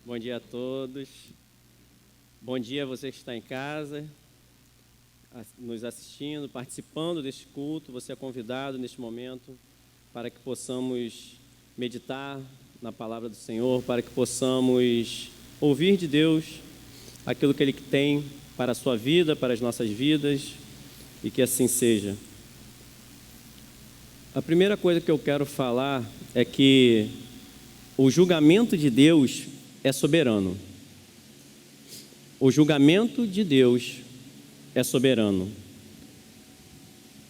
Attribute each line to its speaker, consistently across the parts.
Speaker 1: Bom dia a todos. Bom dia a você que está em casa, nos assistindo, participando deste culto. Você é convidado neste momento para que possamos meditar na palavra do Senhor, para que possamos ouvir de Deus aquilo que Ele tem para a sua vida, para as nossas vidas, e que assim seja. A primeira coisa que eu quero falar é que o julgamento de Deus é soberano. O julgamento de Deus é soberano.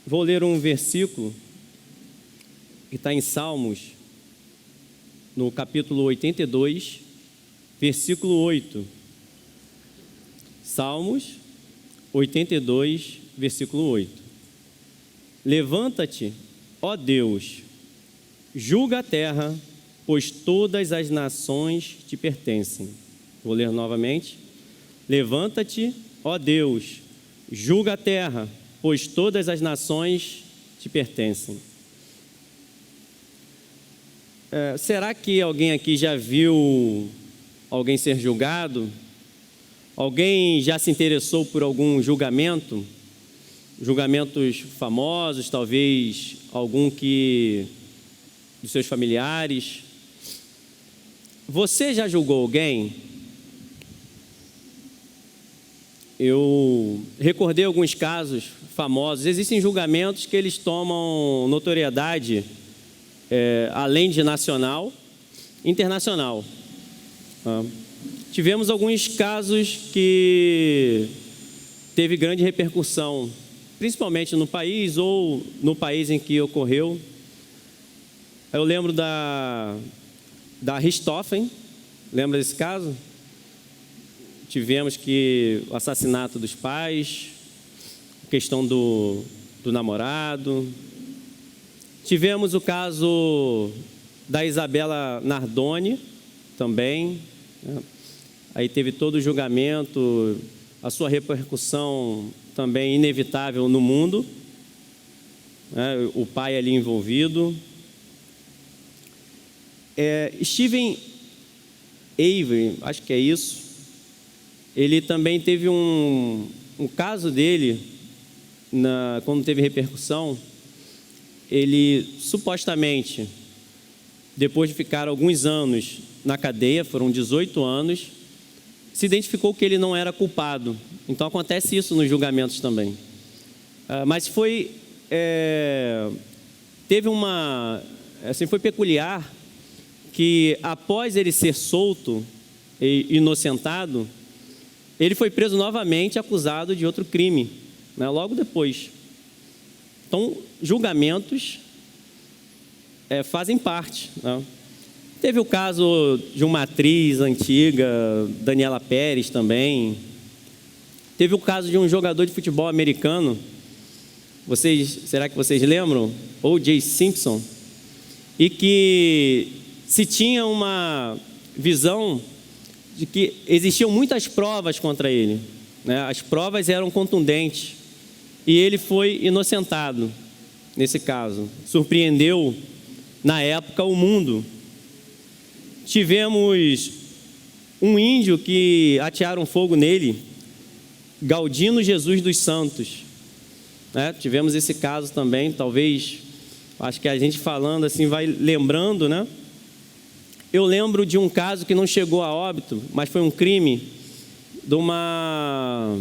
Speaker 1: Vou ler um versículo que está em Salmos, no capítulo 82, versículo 8. Salmos 82, versículo 8. Levanta-te, ó Deus, julga a terra, pois todas as nações te pertencem. Vou ler novamente. Levanta-te, ó Deus, julga a terra, pois todas as nações te pertencem. Será que alguém aqui já viu alguém ser julgado? Alguém já se interessou por algum julgamento? Julgamentos famosos, talvez algum dos seus familiares. Você já julgou alguém? Eu recordei alguns casos famosos. Existem julgamentos que eles tomam notoriedade, além de nacional, internacional. Tivemos alguns casos que teve grande repercussão, principalmente no país ou no país em que ocorreu. Eu lembro da Richthofen, lembra desse caso? Tivemos o assassinato dos pais, a questão do namorado. Tivemos o caso da Isabela Nardoni também, né? Aí teve todo o julgamento, a sua repercussão também inevitável no mundo, né? O pai ali envolvido. Stephen Avery, acho que é isso, ele também teve um caso dele, quando teve repercussão. Ele supostamente, depois de ficar alguns anos na cadeia, foram 18 anos, se identificou que ele não era culpado. Então acontece isso nos julgamentos também. Mas foi peculiar que após ele ser solto e inocentado, ele foi preso novamente, acusado de outro crime, né, logo depois. Então, julgamentos fazem parte, né? Teve o caso de uma atriz antiga, Daniela Pérez também. Teve o caso de um jogador de futebol americano. Será que vocês lembram? O.J. Simpson. E que se tinha uma visão de que existiam muitas provas contra ele, né? As provas eram contundentes. E ele foi inocentado nesse caso. Surpreendeu, na época, o mundo. Tivemos um índio que atearam fogo nele, Galdino Jesus dos Santos, né? Tivemos esse caso também, talvez, acho que a gente falando assim vai lembrando, né? Eu lembro de um caso que não chegou a óbito, mas foi um crime de uma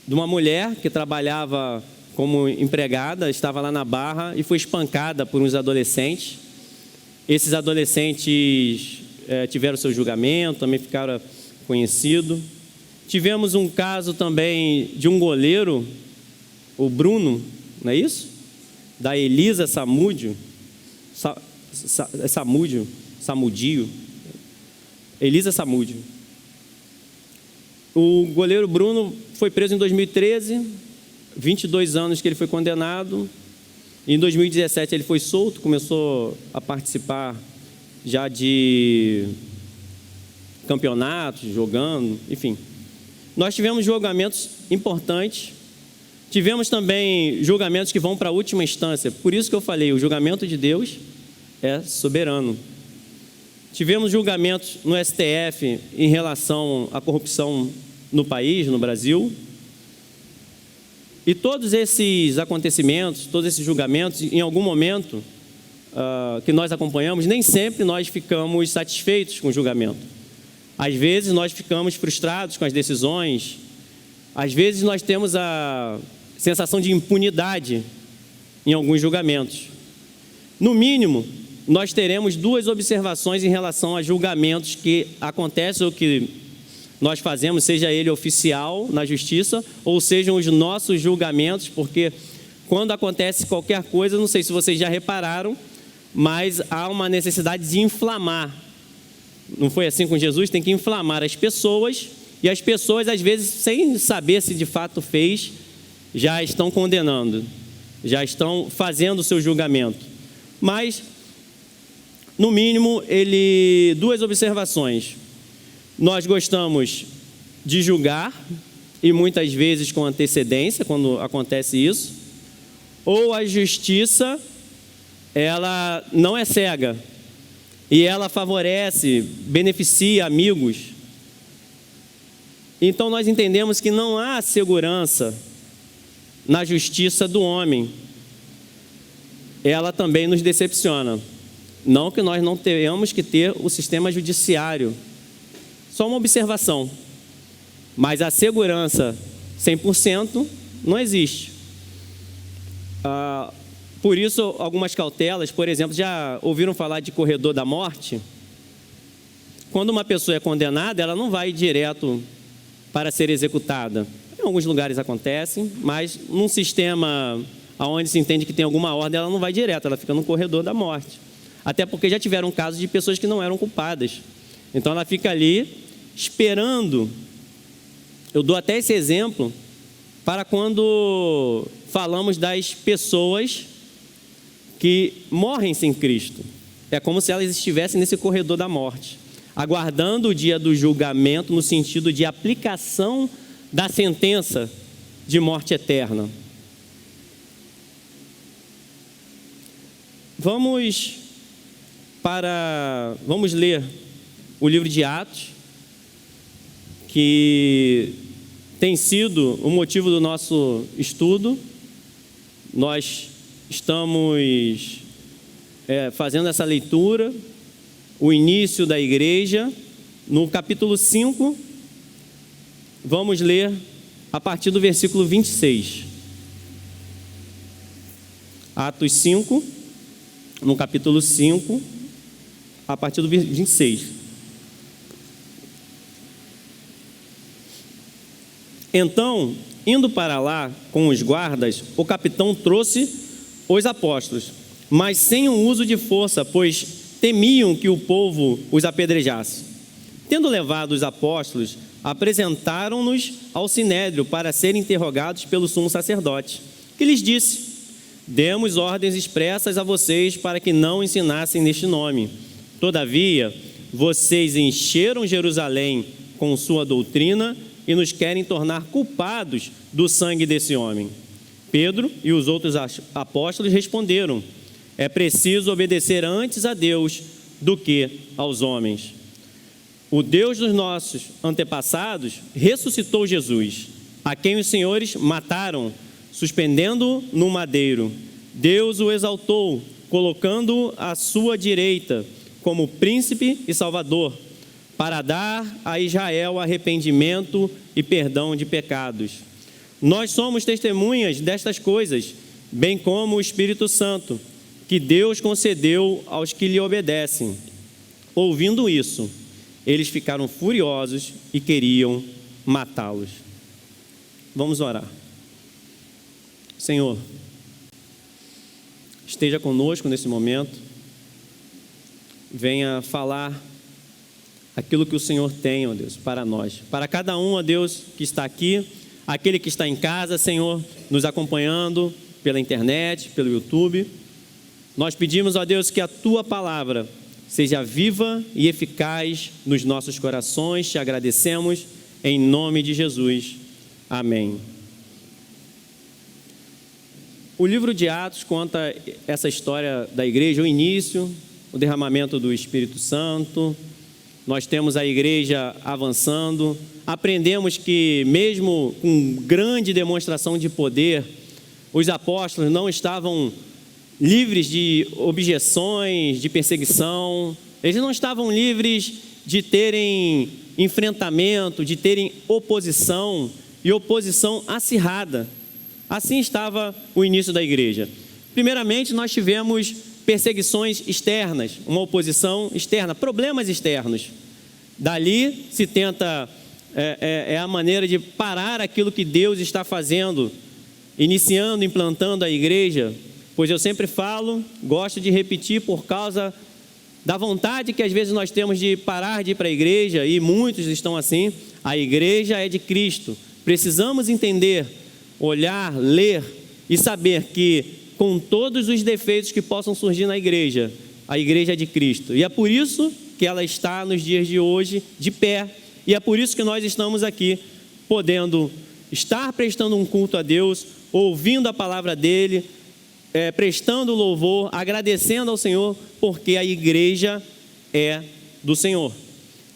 Speaker 1: mulher que trabalhava como empregada, estava lá na Barra e foi espancada por uns adolescentes. Esses adolescentes tiveram seu julgamento, também ficaram conhecidos. Tivemos um caso também de um goleiro, o Bruno, não é isso? Da Elisa Samudio. Samudio. Elisa Samudio. O goleiro Bruno foi preso em 2013, 22 anos que ele foi condenado. Em 2017 ele foi solto, começou a participar já de campeonatos, jogando, enfim. Nós tivemos julgamentos importantes, tivemos também julgamentos que vão para a última instância. Por isso que eu falei, o julgamento de Deus é soberano. tivemos julgamentos no STF em relação à corrupção no país, no Brasil. E todos esses acontecimentos, todos esses julgamentos, em algum momento que nós acompanhamos, nem sempre nós ficamos satisfeitos com o julgamento. Às vezes nós ficamos frustrados com as decisões, às vezes nós temos a sensação de impunidade em alguns julgamentos. No mínimo, nós teremos duas observações em relação a julgamentos que acontecem ou que nós fazemos, seja ele oficial na justiça, ou sejam os nossos julgamentos, porque quando acontece qualquer coisa, não sei se vocês já repararam, mas há uma necessidade de inflamar. Não foi assim com Jesus? Tem que inflamar as pessoas, e as pessoas, às vezes, sem saber se de fato fez, já estão condenando, já estão fazendo o seu julgamento. Mas, no mínimo, duas observações. Nós gostamos de julgar, e muitas vezes com antecedência, quando acontece isso, ou a justiça, ela não é cega, e ela favorece, beneficia amigos. Então nós entendemos que não há segurança na justiça do homem. Ela também nos decepciona. Não que nós não tenhamos que ter o sistema judiciário. Só uma observação. Mas a segurança 100% não existe. Por isso, algumas cautelas, por exemplo, já ouviram falar de corredor da morte? Quando uma pessoa é condenada, ela não vai direto para ser executada. Em alguns lugares acontece, mas num sistema onde se entende que tem alguma ordem, ela não vai direto, ela fica no corredor da morte. Até porque já tiveram casos de pessoas que não eram culpadas. Então ela fica ali esperando. Eu dou até esse exemplo para quando falamos das pessoas que morrem sem Cristo. É como se elas estivessem nesse corredor da morte, aguardando o dia do julgamento no sentido de aplicação da sentença de morte eterna. Vamos ler o livro de Atos, que tem sido o motivo do nosso estudo. Nós estamos fazendo essa leitura, o início da igreja, no capítulo 5, vamos ler a partir do versículo 26. Atos 5, no capítulo 5, a partir do 26. Então, indo para lá com os guardas, o capitão trouxe os apóstolos, mas sem o uso de força, pois temiam que o povo os apedrejasse. Tendo levado os apóstolos, apresentaram-nos ao sinédrio para serem interrogados pelo sumo sacerdote, que lhes disse: demos ordens expressas a vocês para que não ensinassem neste nome. Todavia, vocês encheram Jerusalém com sua doutrina e nos querem tornar culpados do sangue desse homem. Pedro e os outros apóstolos responderam: é preciso obedecer antes a Deus do que aos homens. O Deus dos nossos antepassados ressuscitou Jesus, a quem os senhores mataram, suspendendo-o no madeiro. Deus o exaltou, colocando-o à sua direita como príncipe e salvador, para dar a Israel arrependimento e perdão de pecados. Nós somos testemunhas destas coisas, bem como o Espírito Santo, que Deus concedeu aos que lhe obedecem. Ouvindo isso, eles ficaram furiosos e queriam matá-los. Vamos orar. Senhor, esteja conosco nesse momento. Venha falar aquilo que o Senhor tem, ó Deus, para nós. Para cada um, ó Deus, que está aqui, aquele que está em casa, Senhor, nos acompanhando pela internet, pelo YouTube. Nós pedimos, ó Deus, que a Tua palavra seja viva e eficaz nos nossos corações. Te agradecemos em nome de Jesus. Amém. O livro de Atos conta essa história da igreja, o início, o derramamento do Espírito Santo, nós temos a igreja avançando, aprendemos que mesmo com grande demonstração de poder, os apóstolos não estavam livres de objeções, de perseguição, eles não estavam livres de terem enfrentamento, de terem oposição, e oposição acirrada. Assim estava o início da igreja. Primeiramente, nós tivemos perseguições externas, uma oposição externa, problemas externos. Dali se tenta, a maneira de parar aquilo que Deus está fazendo, iniciando, implantando a igreja, pois eu sempre falo, gosto de repetir por causa da vontade que às vezes nós temos de parar de ir para a igreja, e muitos estão assim. A igreja é de Cristo. Precisamos entender, olhar, ler e saber que com todos os defeitos que possam surgir na igreja, a igreja é de Cristo. E é por isso que ela está nos dias de hoje de pé. E é por isso que nós estamos aqui, podendo estar prestando um culto a Deus, ouvindo a palavra dEle, prestando louvor, agradecendo ao Senhor, porque a igreja é do Senhor.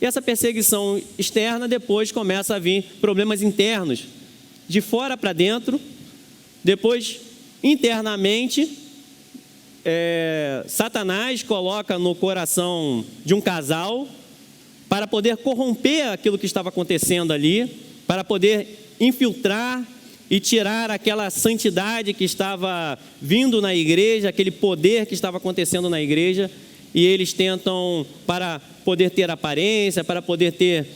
Speaker 1: E essa perseguição externa, depois começa a vir problemas internos, de fora para dentro. Depois, internamente, Satanás coloca no coração de um casal para poder corromper aquilo que estava acontecendo ali, para poder infiltrar e tirar aquela santidade que estava vindo na igreja, aquele poder que estava acontecendo na igreja, e eles tentam, para poder ter aparência, para poder ter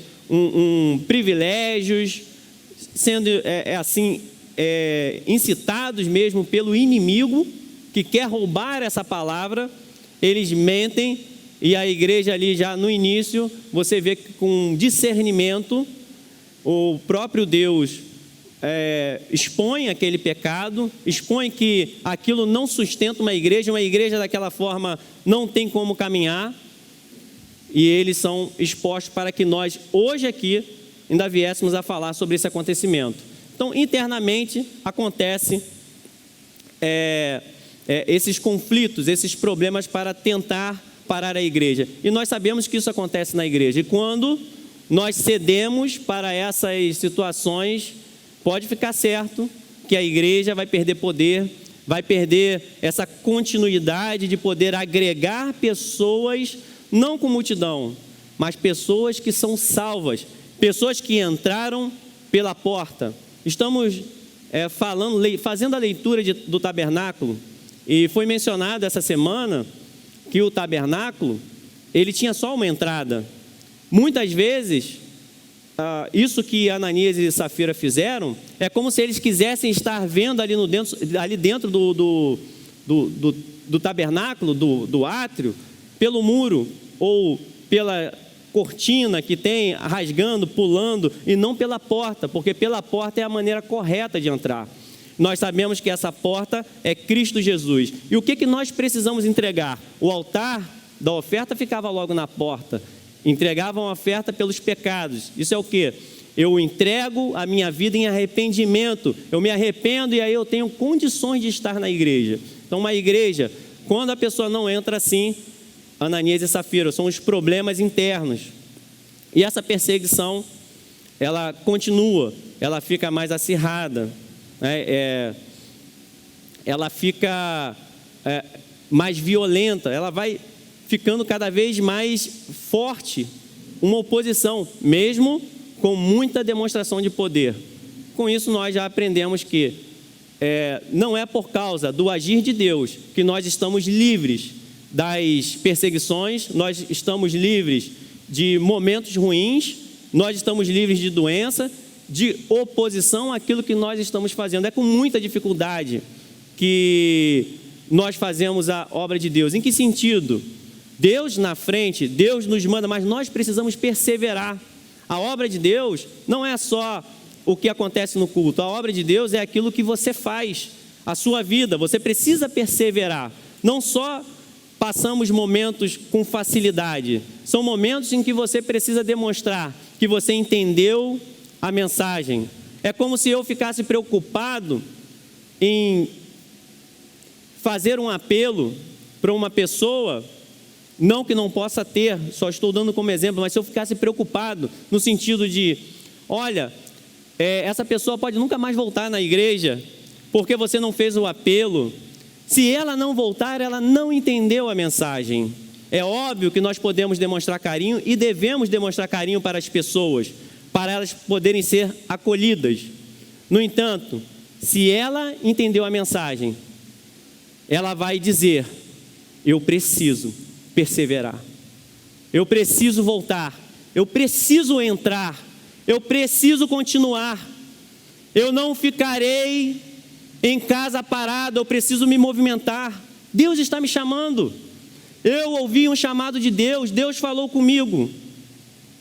Speaker 1: privilégios, sendo incitados mesmo pelo inimigo que quer roubar essa palavra, eles mentem, e a igreja ali já no início, você vê que com discernimento, o próprio Deus expõe aquele pecado, expõe que aquilo não sustenta uma igreja daquela forma não tem como caminhar, e eles são expostos para que nós, hoje aqui, ainda viéssemos a falar sobre esse acontecimento. Então, internamente, acontece esses conflitos, esses problemas para tentar parar a igreja. E nós sabemos que isso acontece na igreja. E quando nós cedemos para essas situações, pode ficar certo que a igreja vai perder poder, vai perder essa continuidade de poder agregar pessoas, não com multidão, mas pessoas que são salvas, pessoas que entraram pela porta. Estamos fazendo a leitura do tabernáculo, e foi mencionado essa semana que o tabernáculo, ele tinha só uma entrada. Muitas vezes, isso que Ananias e Safira fizeram, é como se eles quisessem estar vendo ali dentro do tabernáculo, do átrio, pelo muro, ou pela cortina que tem, rasgando, pulando, e não pela porta, porque pela porta é a maneira correta de entrar. Nós sabemos que essa porta é Cristo Jesus. E o que nós precisamos entregar? O altar da oferta ficava logo na porta. Entregavam a oferta pelos pecados. Isso é o quê? Eu entrego a minha vida em arrependimento. Eu me arrependo e aí eu tenho condições de estar na igreja. Então, uma igreja, quando a pessoa não entra assim, Ananias e Safira, são os problemas internos. E essa perseguição, ela continua, ela fica mais acirrada, ela fica mais violenta, ela vai ficando cada vez mais forte, uma oposição, mesmo com muita demonstração de poder. Com isso nós já aprendemos que não é por causa do agir de Deus que nós estamos livres das perseguições, nós estamos livres de momentos ruins, nós estamos livres de doença, de oposição àquilo que nós estamos fazendo. É com muita dificuldade que nós fazemos a obra de Deus. Em que sentido? Deus na frente, Deus nos manda, mas nós precisamos perseverar. A obra de Deus não é só o que acontece no culto, a obra de Deus é aquilo que você faz, a sua vida, você precisa perseverar. Não só passamos momentos com facilidade, são momentos em que você precisa demonstrar que você entendeu a mensagem. É como se eu ficasse preocupado em fazer um apelo para uma pessoa Não que não possa ter, só estou dando como exemplo, mas se eu ficasse preocupado no sentido de, olha, essa pessoa pode nunca mais voltar na igreja, porque você não fez o apelo. Se ela não voltar, ela não entendeu a mensagem. É óbvio que nós podemos demonstrar carinho e devemos demonstrar carinho para as pessoas, para elas poderem ser acolhidas. No entanto, se ela entendeu a mensagem, ela vai dizer: eu preciso perseverar, eu preciso voltar, eu preciso entrar, eu preciso continuar, eu não ficarei em casa parado, eu preciso me movimentar. Deus está me chamando, eu ouvi um chamado de Deus, Deus falou comigo,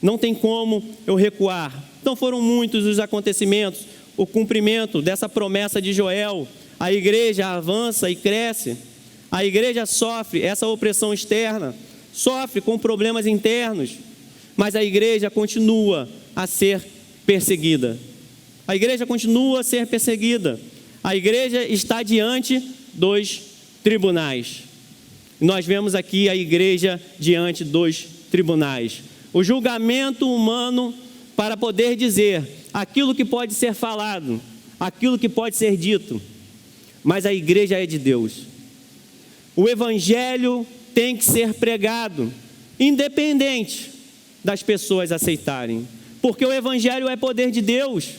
Speaker 1: não tem como eu recuar. Então foram muitos os acontecimentos, o cumprimento dessa promessa de Joel. A igreja avança e cresce, a igreja sofre essa opressão externa, sofre com problemas internos, mas a igreja continua a ser perseguida. A igreja continua a ser perseguida. A igreja está diante dos tribunais. Nós vemos aqui a igreja diante dos tribunais. O julgamento humano para poder dizer aquilo que pode ser falado, aquilo que pode ser dito. Mas a igreja é de Deus. O evangelho tem que ser pregado, independente das pessoas aceitarem. Porque o evangelho é poder de Deus.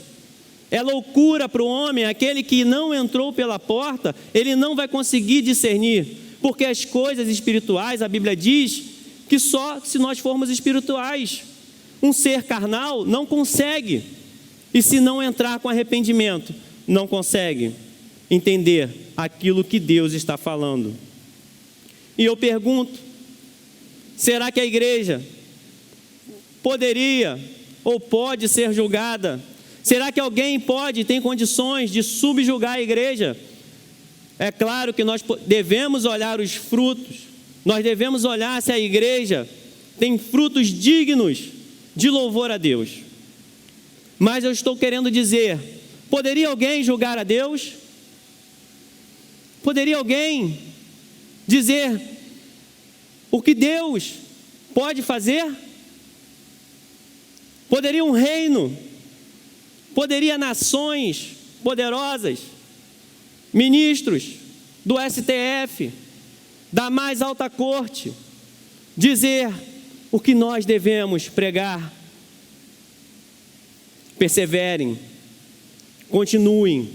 Speaker 1: É loucura para o homem, aquele que não entrou pela porta, ele não vai conseguir discernir. Porque as coisas espirituais, a Bíblia diz que só se nós formos espirituais. Um ser carnal não consegue. E se não entrar com arrependimento, não consegue entender aquilo que Deus está falando. E eu pergunto, será que a igreja poderia ou pode ser julgada? Será que alguém pode, tem condições de subjugar a igreja? É claro que nós devemos olhar os frutos, nós devemos olhar se a igreja tem frutos dignos de louvor a Deus. Mas eu estou querendo dizer, poderia alguém julgar a Deus? Poderia alguém dizer o que Deus pode fazer? Poderia um reino, poderia nações poderosas, ministros do STF, da mais alta corte, dizer o que nós devemos pregar? Perseverem, continuem,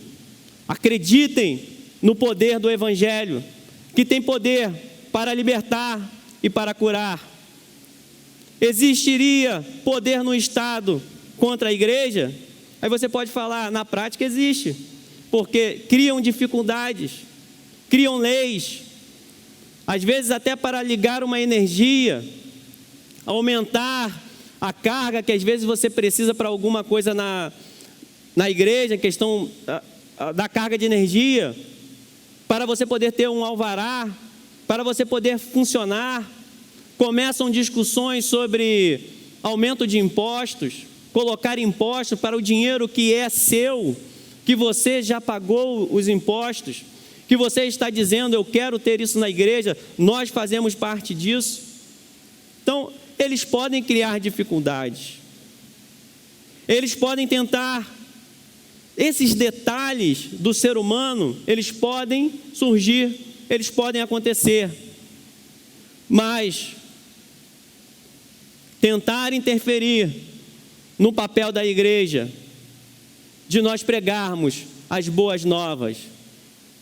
Speaker 1: acreditem no poder do evangelho, que tem poder para libertar e para curar. Existiria poder no Estado contra a igreja? Aí você pode falar, na prática existe, porque criam dificuldades, criam leis, às vezes até para ligar uma energia, aumentar a carga que às vezes você precisa para alguma coisa na igreja, questão da carga de energia, para você poder ter um alvará, para você poder funcionar. Começam discussões sobre aumento de impostos, colocar impostos para o dinheiro que é seu, que você já pagou os impostos, que você está dizendo, eu quero ter isso na igreja, nós fazemos parte disso. Então, eles podem criar dificuldades, eles podem tentar, esses detalhes do ser humano, eles podem surgir, eles podem acontecer, mas tentar interferir no papel da igreja, de nós pregarmos as boas novas,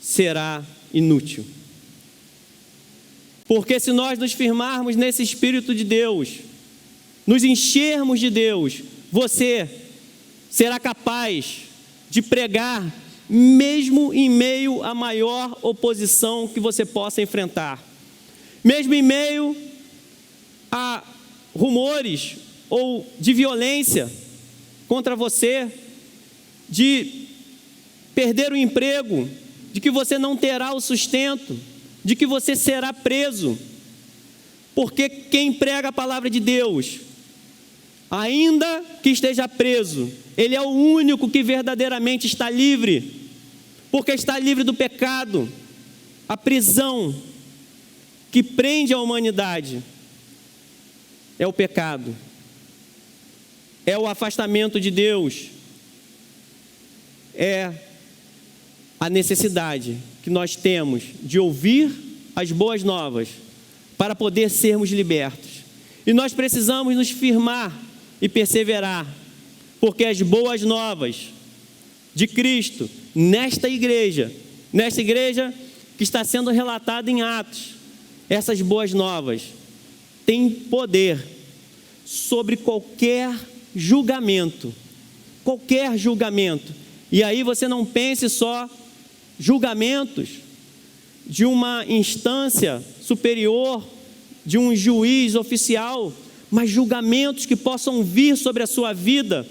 Speaker 1: será inútil. Porque se nós nos firmarmos nesse Espírito de Deus, nos enchermos de Deus, você será capaz de pregar, mesmo em meio à maior oposição que você possa enfrentar, mesmo em meio a rumores ou de violência contra você, de perder o emprego, de que você não terá o sustento, de que você será preso, porque quem prega a palavra de Deus, ainda que esteja preso, ele é o único que verdadeiramente está livre, porque está livre do pecado, a prisão que prende a humanidade é o pecado, é o afastamento de Deus, é a necessidade que nós temos de ouvir as boas novas para poder sermos libertos. E nós precisamos nos firmar e perseverar, porque as boas novas de Cristo, nesta igreja que está sendo relatada em Atos, essas boas novas têm poder sobre qualquer julgamento. E aí você não pense só julgamentos de uma instância superior, de um juiz oficial, mas julgamentos que possam vir sobre a sua vida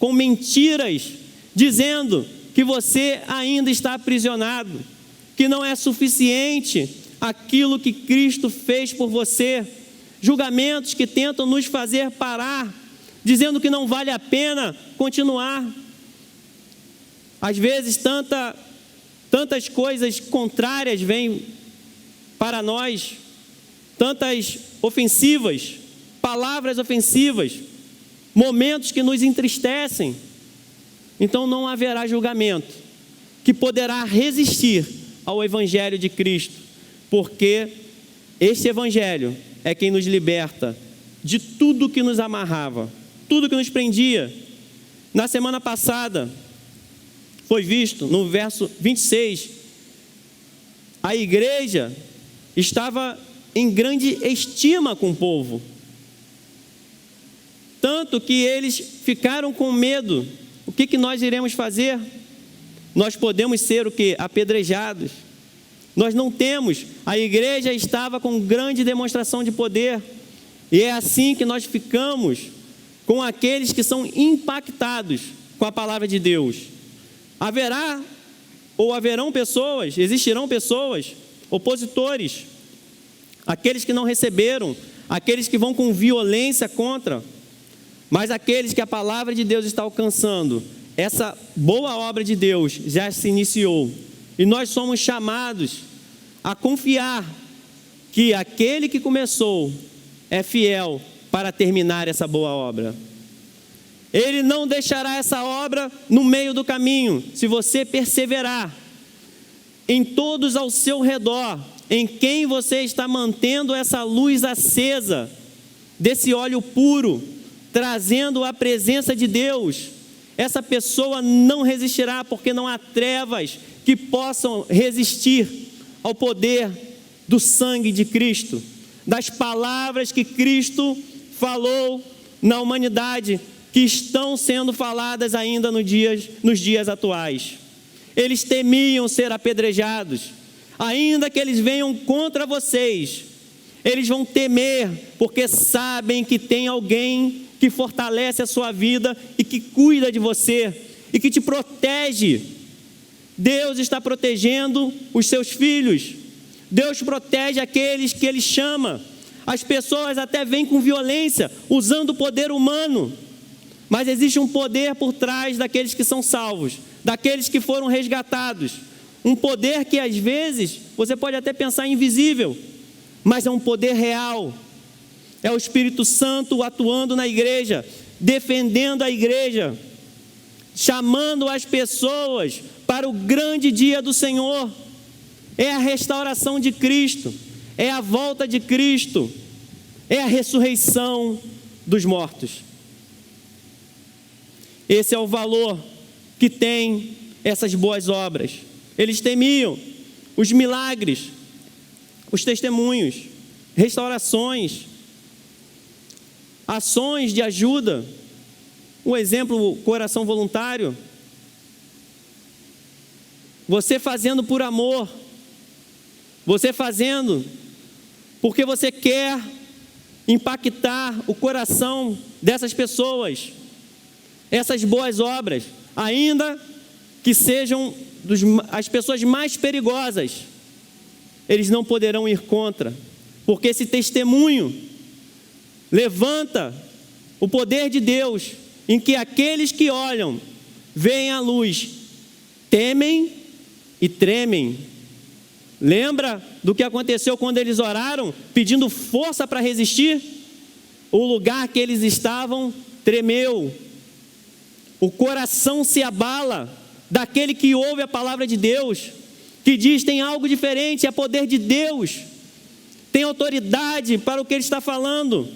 Speaker 1: com mentiras, dizendo que você ainda está aprisionado, que não é suficiente aquilo que Cristo fez por você. Julgamentos que tentam nos fazer parar, dizendo que não vale a pena continuar. Às vezes tantas coisas contrárias vêm para nós, tantas ofensivas, palavras ofensivas, momentos que nos entristecem. Então não haverá julgamento que poderá resistir ao Evangelho de Cristo, porque este Evangelho é quem nos liberta de tudo que nos amarrava, tudo que nos prendia. Na semana passada, foi visto no verso 26, a igreja estava em grande estima com o povo, tanto que eles ficaram com medo. O que nós iremos fazer? Nós podemos ser o quê? Apedrejados. Nós não temos. A igreja estava com grande demonstração de poder, e é assim que nós ficamos com aqueles que são impactados com a palavra de Deus. Existirão pessoas, opositores, aqueles que não receberam, aqueles que vão com violência contra, mas aqueles que a palavra de Deus está alcançando, essa boa obra de Deus já se iniciou, e nós somos chamados a confiar que aquele que começou é fiel para terminar essa boa obra. Ele não deixará essa obra no meio do caminho, se você perseverar. Em todos ao seu redor, em quem você está mantendo essa luz acesa, desse óleo puro, trazendo a presença de Deus, essa pessoa não resistirá, porque não há trevas que possam resistir ao poder do sangue de Cristo, das palavras que Cristo falou na humanidade, que estão sendo faladas ainda nos dias atuais. Eles temiam ser apedrejados, ainda que eles venham contra vocês, eles vão temer, porque sabem que tem alguém que fortalece a sua vida e que cuida de você e que te protege. Deus está protegendo os seus filhos. Deus protege aqueles que Ele chama. As pessoas até vêm com violência, usando o poder humano, mas existe um poder por trás daqueles que são salvos, daqueles que foram resgatados. Um poder que às vezes você pode até pensar invisível, mas é um poder real. É o Espírito Santo atuando na igreja, defendendo a igreja, chamando as pessoas para o grande dia do Senhor. É a restauração de Cristo, é a volta de Cristo, é a ressurreição dos mortos. Esse é o valor que tem essas boas obras. Eles temiam os milagres, os testemunhos, restaurações, ações de ajuda. Um exemplo, o coração voluntário. Você fazendo por amor, você fazendo porque você quer impactar o coração dessas pessoas. Essas boas obras, ainda que sejam as pessoas mais perigosas, eles não poderão ir contra, porque esse testemunho levanta o poder de Deus, em que aqueles que olham, veem a luz, temem e tremem. Lembra do que aconteceu quando eles oraram, pedindo força para resistir? O lugar que eles estavam tremeu. O coração se abala daquele que ouve a palavra de Deus, que diz: tem algo diferente, é poder de Deus, tem autoridade para o que ele está falando.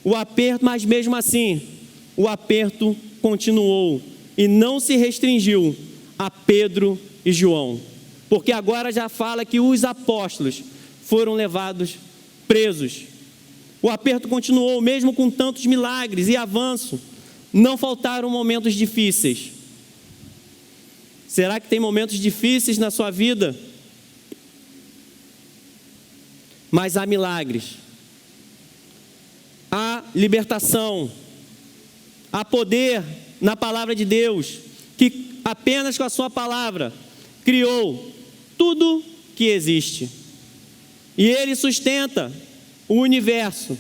Speaker 1: O aperto, mas mesmo assim, o aperto continuou e não se restringiu a Pedro e João, porque agora já fala que os apóstolos foram levados presos. O aperto continuou, mesmo com tantos milagres e avanço. Não faltaram momentos difíceis. Será que tem momentos difíceis na sua vida? Mas há milagres, há libertação, há poder na palavra de Deus, que apenas com a sua palavra criou tudo que existe. E Ele sustenta o universo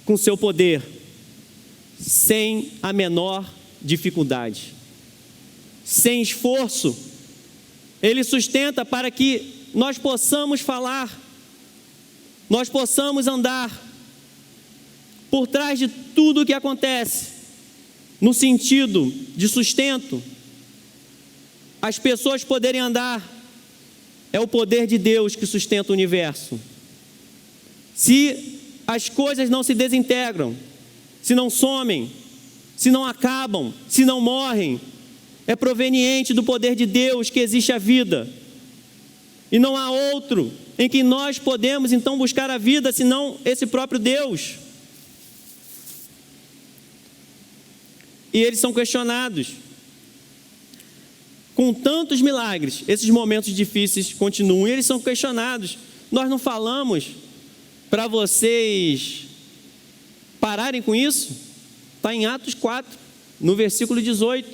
Speaker 1: com seu poder, sem a menor dificuldade, sem esforço. Ele sustenta para que nós possamos falar, nós possamos andar. Por trás de tudo o que acontece, no sentido de sustento, as pessoas poderem andar, é o poder de Deus que sustenta o universo. Se as coisas não se desintegram, se não somem, se não acabam, se não morrem, é proveniente do poder de Deus que existe a vida. E não há outro em que nós podemos então buscar a vida, senão esse próprio Deus. E eles são questionados. Com tantos milagres, esses momentos difíceis continuam, e eles são questionados. Nós não falamos para vocês pararem com isso? Está em Atos 4, no versículo 18.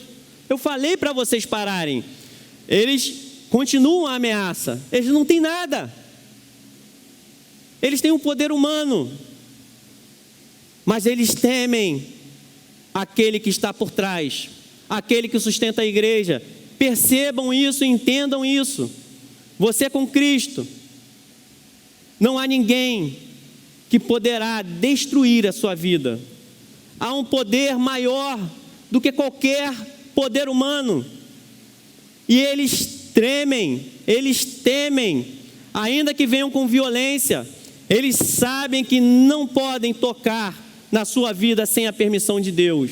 Speaker 1: Eu falei para vocês pararem. Eles continuam a ameaça. Eles não têm nada. Eles têm um poder humano, mas eles temem aquele que está por trás, aquele que sustenta a igreja. Percebam isso, entendam isso. Você com Cristo, não há ninguém que poderá destruir a sua vida. Há um poder maior do que qualquer poder humano. E eles temem, ainda que venham com violência. Eles sabem que não podem tocar na sua vida sem a permissão de Deus.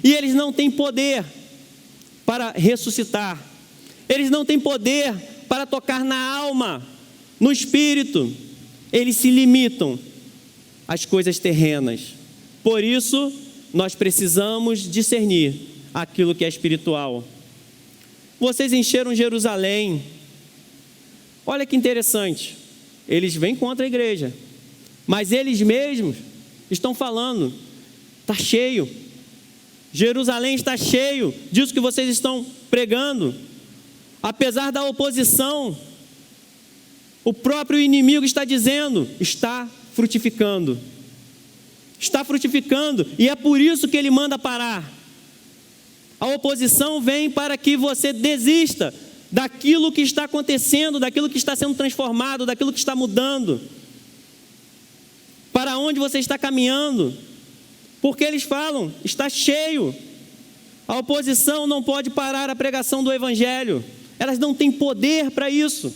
Speaker 1: E eles não têm poder para ressuscitar. Eles não têm poder para tocar na alma, no espírito. Eles se limitam às coisas terrenas. Por isso, nós precisamos discernir aquilo que é espiritual. Vocês encheram Jerusalém. Olha que interessante. Eles vêm contra a igreja, mas eles mesmos estão falando: está cheio, Jerusalém está cheio disso que vocês estão pregando. Apesar da oposição, o próprio inimigo está dizendo: está frutificando. Está frutificando, e é por isso que ele manda parar. A oposição vem para que você desista daquilo que está acontecendo, daquilo que está sendo transformado, daquilo que está mudando. Para onde você está caminhando? Porque eles falam: está cheio. A oposição não pode parar a pregação do Evangelho. Elas não têm poder para isso.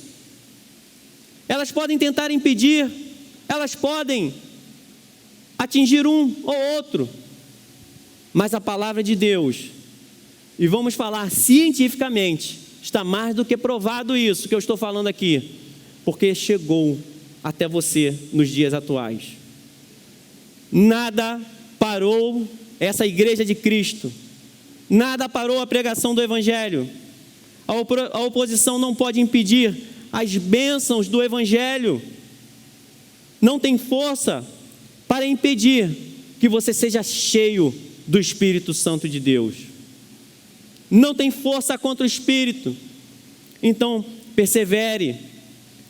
Speaker 1: Elas podem tentar impedir, elas podem atingir um ou outro, mas a palavra de Deus, e vamos falar cientificamente, está mais do que provado isso que eu estou falando aqui, porque chegou até você nos dias atuais. Nada parou essa igreja de Cristo, nada parou a pregação do Evangelho. A oposição não pode impedir as bênçãos do Evangelho, não tem força para impedir que você seja cheio do Espírito Santo de Deus. Não tem força contra o Espírito. Então, persevere,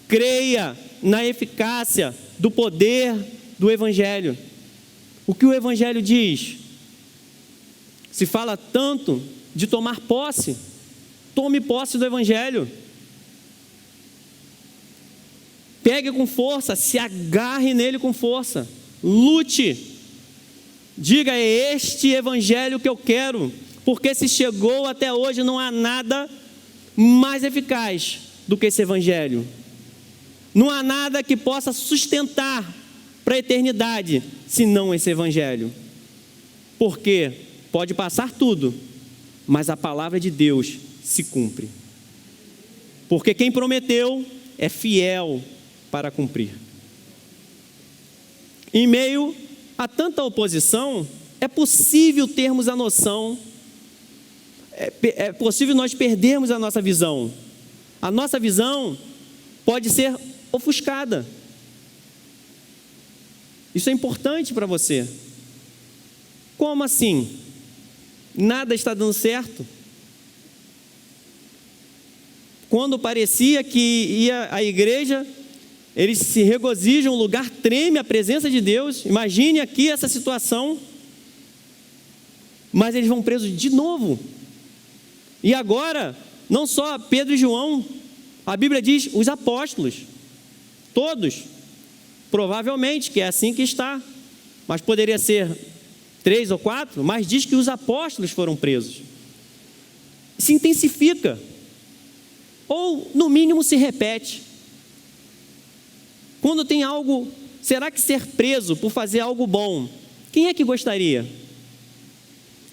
Speaker 1: creia na eficácia do poder do Evangelho. O que o Evangelho diz? Se fala tanto de tomar posse, tome posse do Evangelho. Pegue com força, se agarre nele com força, lute. Diga, é este evangelho que eu quero, porque se chegou até hoje, não há nada mais eficaz do que esse evangelho. Não há nada que possa sustentar para a eternidade, senão esse evangelho. Porque pode passar tudo, mas a palavra de Deus se cumpre. Porque quem prometeu é fiel para cumprir. Em meio a tanta oposição, é possível termos a noção, é possível nós perdermos a nossa visão. A nossa visão pode ser ofuscada. Isso é importante para você. Como assim? Nada está dando certo? Quando parecia que ia à igreja, eles se regozijam, o lugar treme, a presença de Deus. Imagine aqui essa situação. Mas eles vão presos de novo. E agora, não só Pedro e João, a Bíblia diz os apóstolos, todos, provavelmente que é assim que está, mas poderia ser 3 ou 4, mas diz que os apóstolos foram presos. Se intensifica, ou no mínimo se repete. Quando tem algo, será que ser preso por fazer algo bom, quem é que gostaria?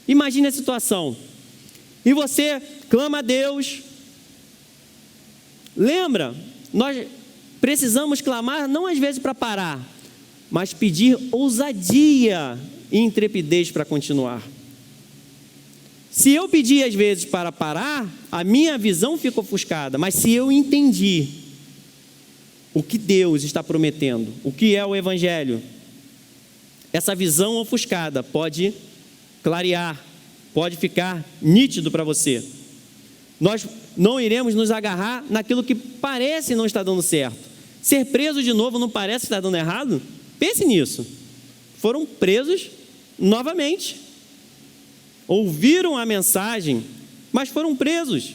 Speaker 1: Imagine a situação, e você clama a Deus. Lembra, nós precisamos clamar não às vezes para parar, mas pedir ousadia e intrepidez para continuar. Se eu pedir às vezes para parar, a minha visão fica ofuscada, mas se eu entendi o que Deus está prometendo, o que é o evangelho, essa visão ofuscada pode clarear, pode ficar nítido para você. Nós não iremos nos agarrar naquilo que parece não estar dando certo. Ser preso de novo não parece estar dando errado? Pense nisso. Foram presos novamente. Ouviram a mensagem, mas foram presos.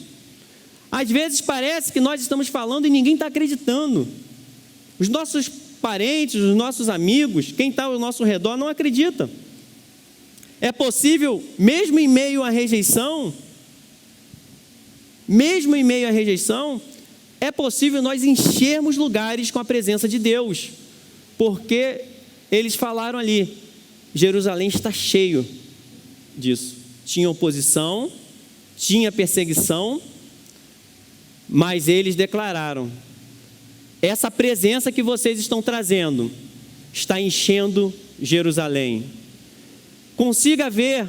Speaker 1: Às vezes parece que nós estamos falando e ninguém está acreditando. Os nossos parentes, os nossos amigos, quem está ao nosso redor não acredita. É possível, mesmo em meio à rejeição, é possível nós enchermos lugares com a presença de Deus, porque eles falaram ali, Jerusalém está cheio disso. Tinha oposição, tinha perseguição, mas eles declararam, essa presença que vocês estão trazendo, está enchendo Jerusalém. Consiga ver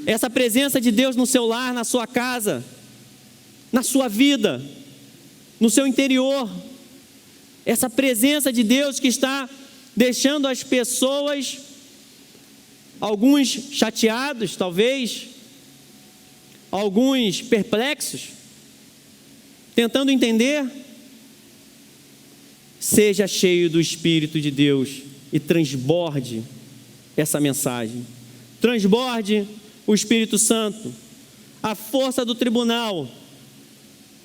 Speaker 1: essa presença de Deus no seu lar, na sua casa, na sua vida, no seu interior. Essa presença de Deus que está deixando as pessoas, alguns chateados talvez, alguns perplexos, tentando entender. Seja cheio do Espírito de Deus e transborde essa mensagem. Transborde o Espírito Santo. A força do tribunal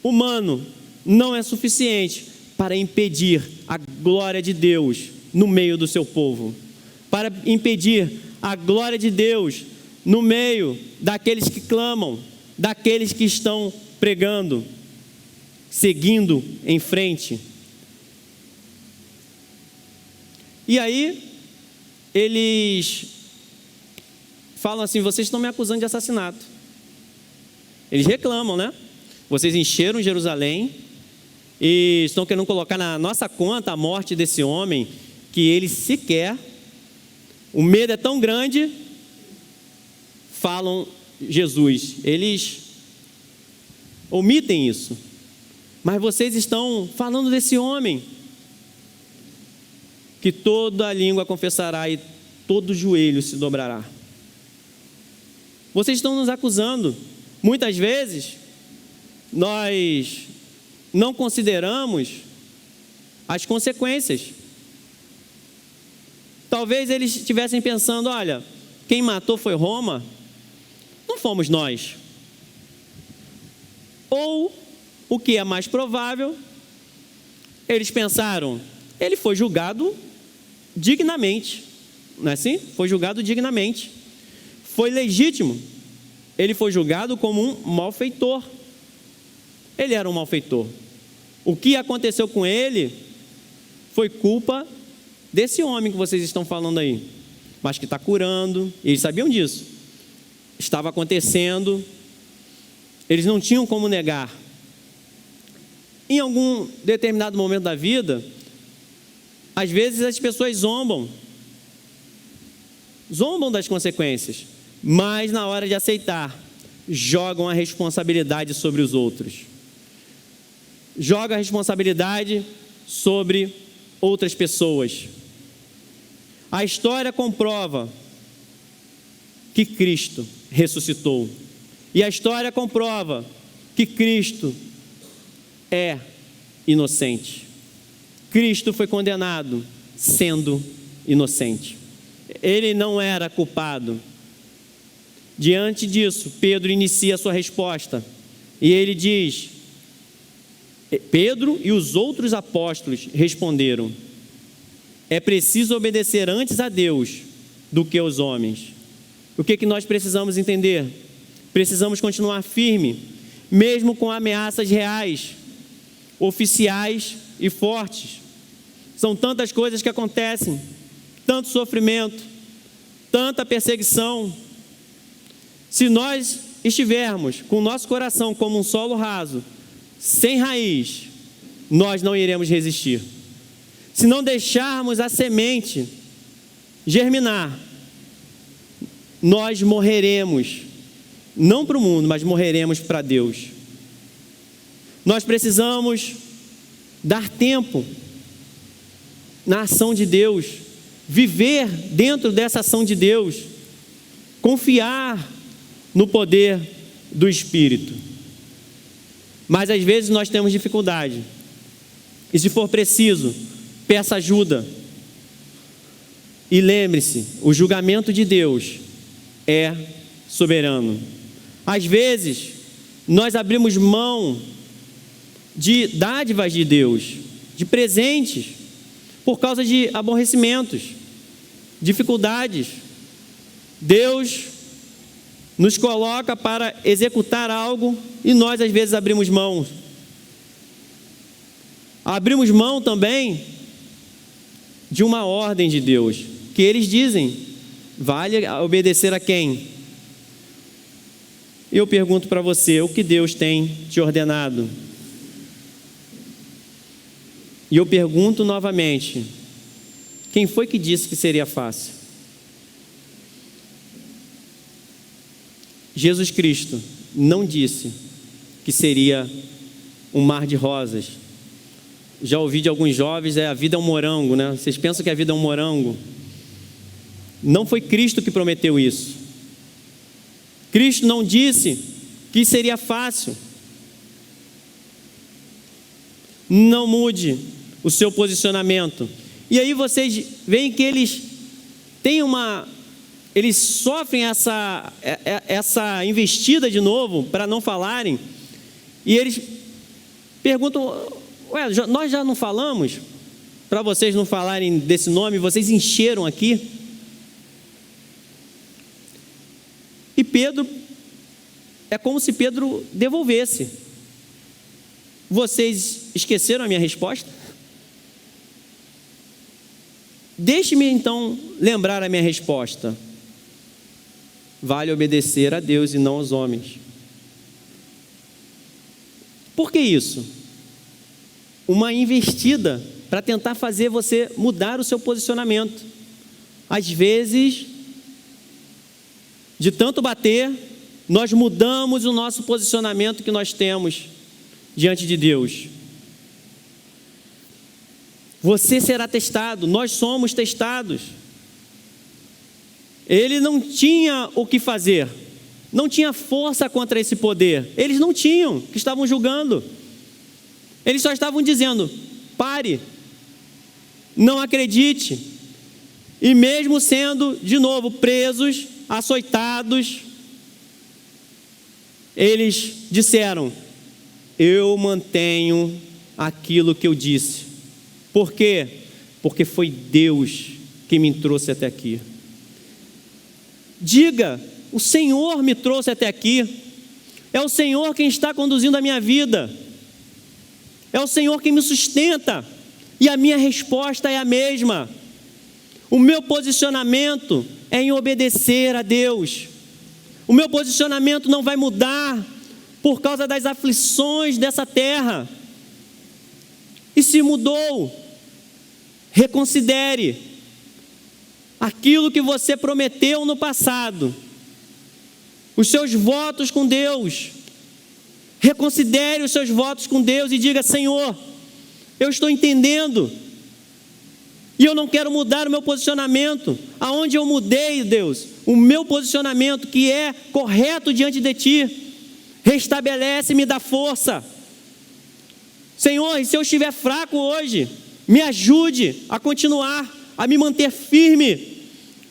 Speaker 1: humano não é suficiente para impedir a glória de Deus no meio do seu povo, para impedir a glória de Deus no meio daqueles que clamam, daqueles que estão pregando, seguindo em frente. E aí, eles falam assim, vocês estão me acusando de assassinato. Eles reclamam, né? Vocês encheram Jerusalém e estão querendo colocar na nossa conta a morte desse homem, que eles sequer, o medo é tão grande, falam Jesus. Eles omitem isso. Mas vocês estão falando desse homem, que toda língua confessará e todo joelho se dobrará. Vocês estão nos acusando. Muitas vezes, nós não consideramos as consequências. Talvez eles estivessem pensando, olha, quem matou foi Roma, não fomos nós. Ou, o que é mais provável, Eles pensaram, ele foi julgado dignamente, não é assim? Foi julgado dignamente, foi legítimo, ele foi julgado como um malfeitor, ele era um malfeitor. O que aconteceu com ele foi culpa desse homem que vocês estão falando aí, mas que está curando, eles sabiam disso, estava acontecendo, eles não tinham como negar. Em algum determinado momento da vida, às vezes as pessoas zombam das consequências, mas na hora de aceitar, jogam a responsabilidade sobre os outros, jogam a responsabilidade sobre outras pessoas. A história comprova que Cristo ressuscitou, e a história comprova que Cristo é inocente. Cristo foi condenado sendo inocente. Ele não era culpado. Diante disso, Pedro inicia a sua resposta. E ele diz, Pedro e os outros apóstolos responderam: é preciso obedecer antes a Deus do que aos homens. O que nós precisamos entender? Precisamos continuar firme, mesmo com ameaças reais, oficiais e fortes. São tantas coisas que acontecem, tanto sofrimento, tanta perseguição. Se nós estivermos com o nosso coração como um solo raso, sem raiz, nós não iremos resistir. Se não deixarmos a semente germinar, nós morreremos, não para o mundo, mas morreremos para Deus. Nós precisamos dar tempo na ação de Deus, viver dentro dessa ação de Deus, confiar no poder do Espírito. Mas às vezes nós temos dificuldade, e se for preciso, peça ajuda. E lembre-se, o julgamento de Deus é soberano. Às vezes, nós abrimos mão de dádivas de Deus, de presentes, por causa de aborrecimentos, dificuldades. Deus nos coloca para executar algo e nós às vezes abrimos mão. Abrimos mão também de uma ordem de Deus, que eles dizem, vale obedecer a quem? Eu pergunto para você, o que Deus tem te ordenado? E eu pergunto novamente, quem foi que disse que seria fácil? Jesus Cristo não disse que seria um mar de rosas. Já ouvi de alguns jovens, a vida é um morango, né? Vocês pensam que a vida é um morango? Não foi Cristo que prometeu isso. Cristo não disse que seria fácil. Não mude o seu posicionamento. E aí vocês veem que eles têm eles sofrem essa investida de novo para não falarem. E eles perguntam, ué, nós já não falamos para vocês não falarem desse nome, vocês encheram aqui. E Pedro, é como se Pedro devolvesse. Vocês esqueceram a minha resposta? Deixe-me então lembrar a minha resposta. Vale obedecer a Deus e não aos homens. Por que isso? Uma investida para tentar fazer você mudar o seu posicionamento. Às vezes, de tanto bater, nós mudamos o nosso posicionamento que nós temos diante de Deus. Você será testado, nós somos testados. Ele não tinha o que fazer, não tinha força contra esse poder. Eles não tinham, que estavam julgando. Eles só estavam dizendo, pare, não acredite. E mesmo sendo, de novo, presos, açoitados, eles disseram, eu mantenho aquilo que eu disse. Por quê? Porque foi Deus que me trouxe até aqui. Diga: o Senhor me trouxe até aqui. É o Senhor quem está conduzindo a minha vida. É o Senhor quem me sustenta. E a minha resposta é a mesma. O meu posicionamento é em obedecer a Deus. O meu posicionamento não vai mudar por causa das aflições dessa terra. E se mudou, reconsidere aquilo que você prometeu no passado, os seus votos com Deus. Reconsidere os seus votos com Deus e diga: Senhor, eu estou entendendo e eu não quero mudar o meu posicionamento. Aonde eu mudei, Deus, o meu posicionamento que é correto diante de Ti, restabelece e me dá força. Senhor, e se eu estiver fraco hoje, me ajude a continuar, a me manter firme,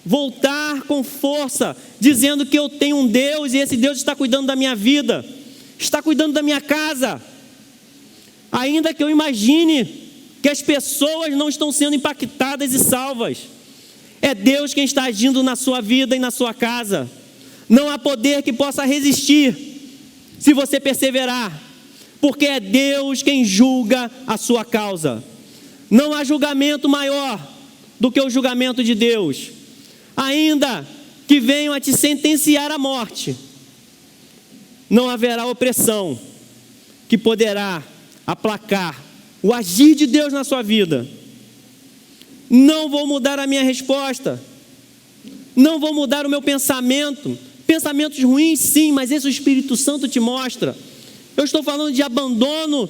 Speaker 1: voltar com força, dizendo que eu tenho um Deus e esse Deus está cuidando da minha vida, está cuidando da minha casa. Ainda que eu imagine que as pessoas não estão sendo impactadas e salvas, é Deus quem está agindo na sua vida e na sua casa. Não há poder que possa resistir se você perseverar, porque é Deus quem julga a sua causa. Não há julgamento maior do que o julgamento de Deus. Ainda que venham a te sentenciar à morte, não haverá opressão que poderá aplacar o agir de Deus na sua vida. Não vou mudar a minha resposta, não vou mudar o meu pensamento. Pensamentos ruins, sim, mas esse o Espírito Santo te mostra. Eu estou falando de abandono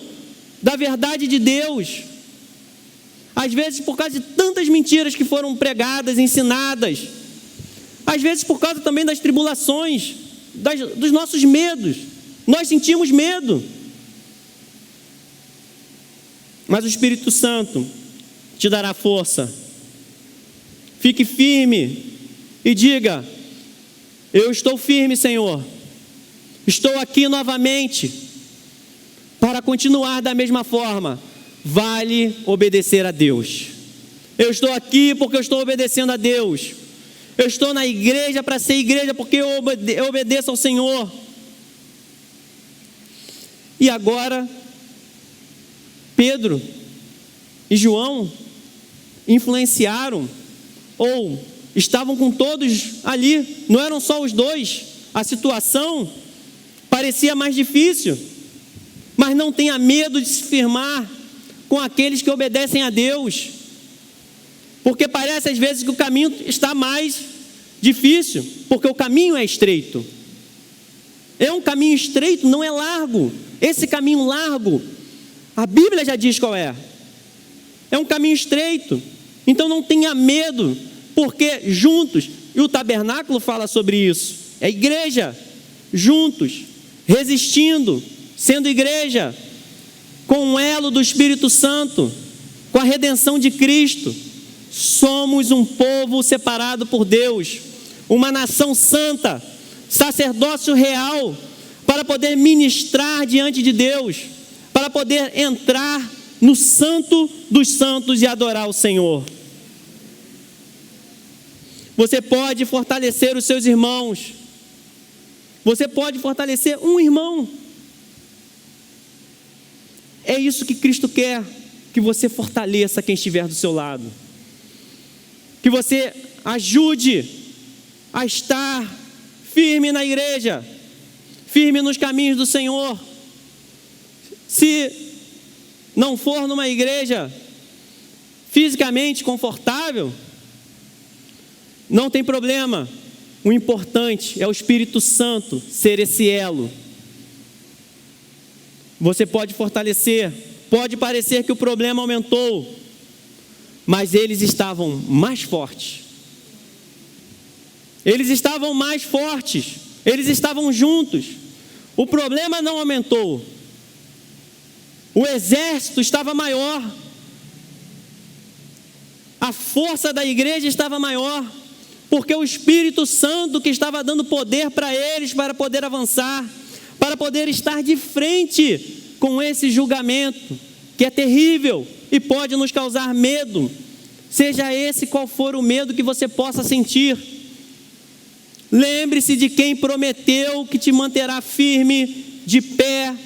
Speaker 1: da verdade de Deus. Às vezes por causa de tantas mentiras que foram pregadas, ensinadas. Às vezes por causa também das tribulações, dos nossos medos. Nós sentimos medo. Mas o Espírito Santo te dará força. Fique firme e diga: eu estou firme, Senhor. Estou aqui novamente para continuar da mesma forma. Vale obedecer a Deus. Eu estou aqui porque eu estou obedecendo a Deus. Eu estou na igreja para ser igreja porque eu obedeço ao Senhor. E agora, Pedro e João influenciaram, ou estavam com todos ali, não eram só os dois. A situação parecia mais difícil, mas não tenha medo de se firmar com aqueles que obedecem a Deus, porque parece às vezes que o caminho está mais difícil, porque o caminho é estreito. É um caminho estreito, não é largo. Esse caminho largo, a Bíblia já diz qual é. É um caminho estreito. Então não tenha medo, porque juntos, e o tabernáculo fala sobre isso, é igreja, juntos, resistindo, sendo igreja, com um elo do Espírito Santo, com a redenção de Cristo. Somos um povo separado por Deus, uma nação santa, sacerdócio real, para poder ministrar diante de Deus, para poder entrar no santo dos santos e adorar o Senhor. Você pode fortalecer os seus irmãos. Você pode fortalecer um irmão. É isso que Cristo quer, que você fortaleça quem estiver do seu lado. Que você ajude a estar firme na igreja, firme nos caminhos do Senhor. Se não for numa igreja fisicamente confortável, não tem problema. O importante é o Espírito Santo ser esse elo. Você pode fortalecer, pode parecer que o problema aumentou, mas eles estavam mais fortes. Eles estavam mais fortes, eles estavam juntos. O problema não aumentou. O exército estava maior. A força da igreja estava maior, porque o Espírito Santo que estava dando poder para eles, para poder avançar, para poder estar de frente com esse julgamento, que é terrível e pode nos causar medo, seja esse qual for o medo que você possa sentir. Lembre-se de quem prometeu que te manterá firme, de pé,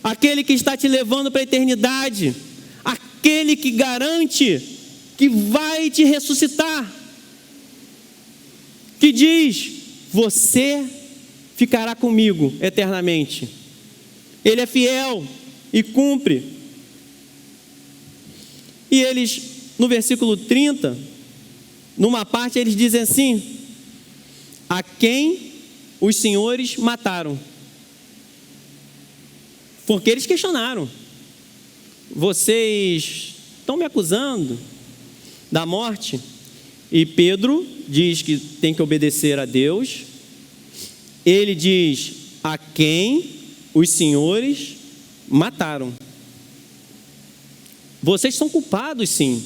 Speaker 1: aquele que está te levando para a eternidade, aquele que garante que vai te ressuscitar, que diz: você ficará comigo eternamente. Ele é fiel e cumpre. E eles, no versículo 30, numa parte eles dizem assim: a quem os senhores mataram. Porque eles questionaram: vocês estão me acusando da morte? E Pedro diz que tem que obedecer a Deus. Ele diz: a quem os senhores mataram. Vocês são culpados, sim.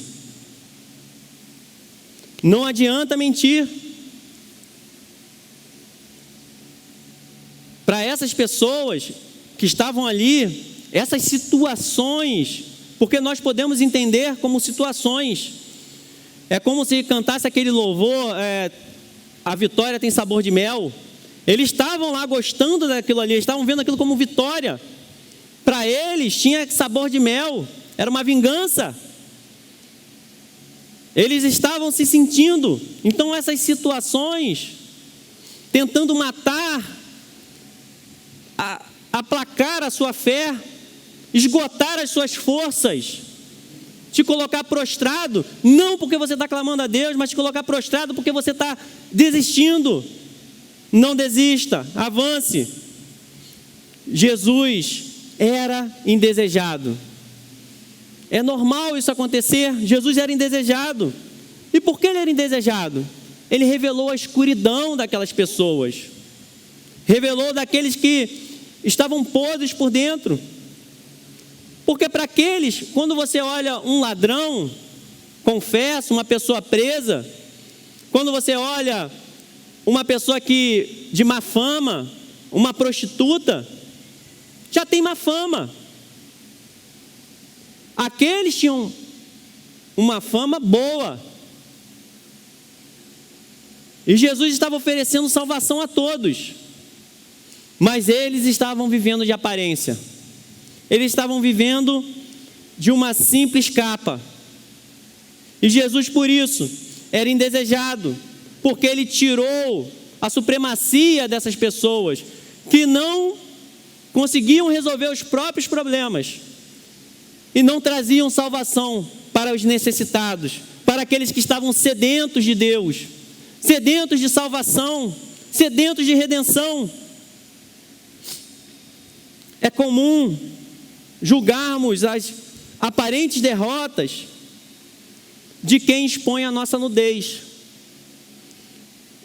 Speaker 1: Não adianta mentir. Para essas pessoas que estavam ali, essas situações, porque nós podemos entender como situações. É como se cantasse aquele louvor, a vitória tem sabor de mel. Eles estavam lá gostando daquilo ali, estavam vendo aquilo como vitória. Para eles tinha sabor de mel, era uma vingança. Eles estavam se sentindo, então essas situações, tentando matar, aplacar a sua fé, esgotar as suas forças, te colocar prostrado, não porque você está clamando a Deus, mas te colocar prostrado porque você está desistindo. Não desista, avance. Jesus era indesejado. É normal isso acontecer. Jesus era indesejado. E por que ele era indesejado? Ele revelou a escuridão daquelas pessoas, revelou daqueles que estavam podres por dentro. Porque para aqueles, quando você olha um ladrão, confesso, uma pessoa presa, quando você olha uma pessoa que de má fama, uma prostituta, já tem má fama. Aqueles tinham uma fama boa. E Jesus estava oferecendo salvação a todos. Mas eles estavam vivendo de aparência. Eles estavam vivendo de uma simples capa. E Jesus, por isso, era indesejado, porque ele tirou a supremacia dessas pessoas que não conseguiam resolver os próprios problemas e não traziam salvação para os necessitados, para aqueles que estavam sedentos de Deus, sedentos de salvação, sedentos de redenção. É comum julgarmos as aparentes derrotas de quem expõe a nossa nudez.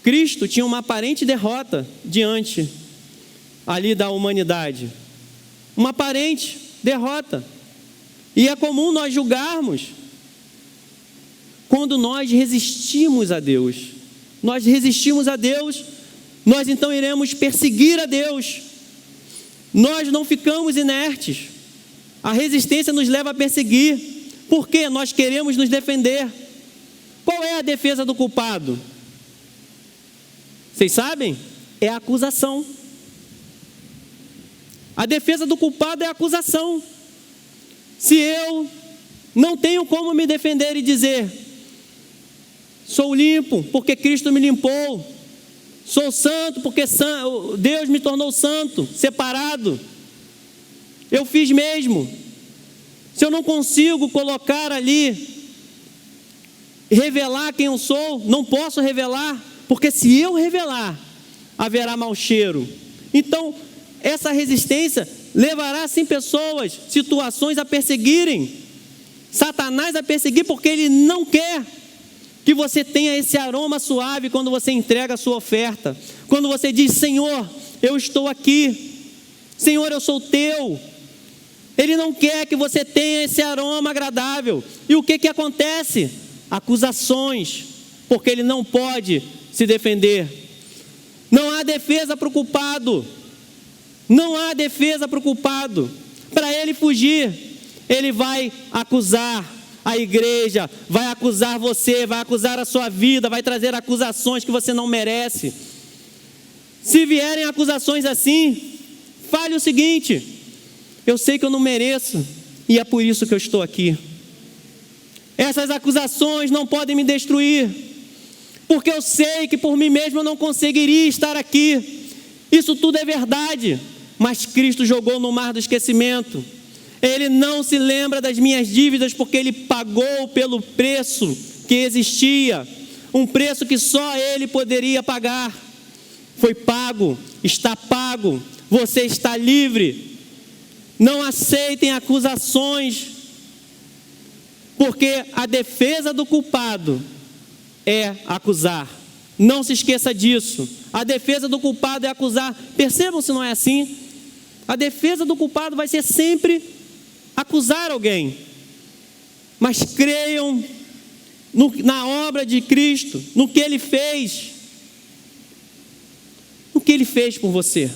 Speaker 1: Cristo tinha uma aparente derrota diante ali da humanidade, uma aparente derrota, e é comum nós julgarmos quando nós resistimos a Deus. Nós resistimos a Deus, nós então iremos perseguir a Deus. Nós não ficamos inertes. A resistência nos leva a perseguir, porque nós queremos nos defender. Qual é a defesa do culpado? Vocês sabem? É a acusação. A defesa do culpado é a acusação. Se eu não tenho como me defender e dizer: sou limpo porque Cristo me limpou, sou santo porque Deus me tornou santo, separado, eu fiz mesmo. Se eu não consigo colocar ali, revelar quem eu sou, não posso revelar, porque se eu revelar, haverá mau cheiro. Então, essa resistência levará sim pessoas, situações a perseguirem, Satanás a perseguir, porque ele não quer que você tenha esse aroma suave quando você entrega a sua oferta, quando você diz: Senhor, eu estou aqui, Senhor, eu sou teu. Ele não quer que você tenha esse aroma agradável. E o que acontece? Acusações, porque ele não pode se defender. Não há defesa para o culpado. Não há defesa para o culpado, para ele fugir. ele vai acusar a igreja, vai acusar você, vai acusar a sua vida, vai trazer acusações que você não merece. Se vierem acusações assim, fale o seguinte: eu sei que eu não mereço, e é por isso que eu estou aqui. Essas acusações não podem me destruir, porque eu sei que por mim mesmo eu não conseguiria estar aqui. Isso tudo é verdade, mas Cristo jogou no mar do esquecimento. Ele não se lembra das minhas dívidas, porque Ele pagou pelo preço que existia, um preço que só Ele poderia pagar. Foi pago, está pago, você está livre. Não aceitem acusações, porque a defesa do culpado é acusar. Não se esqueça disso. A defesa do culpado é acusar. Percebam se não é assim. A defesa do culpado vai ser sempre acusar alguém. Mas creiam na obra de Cristo, no que Ele fez. No que Ele fez por você.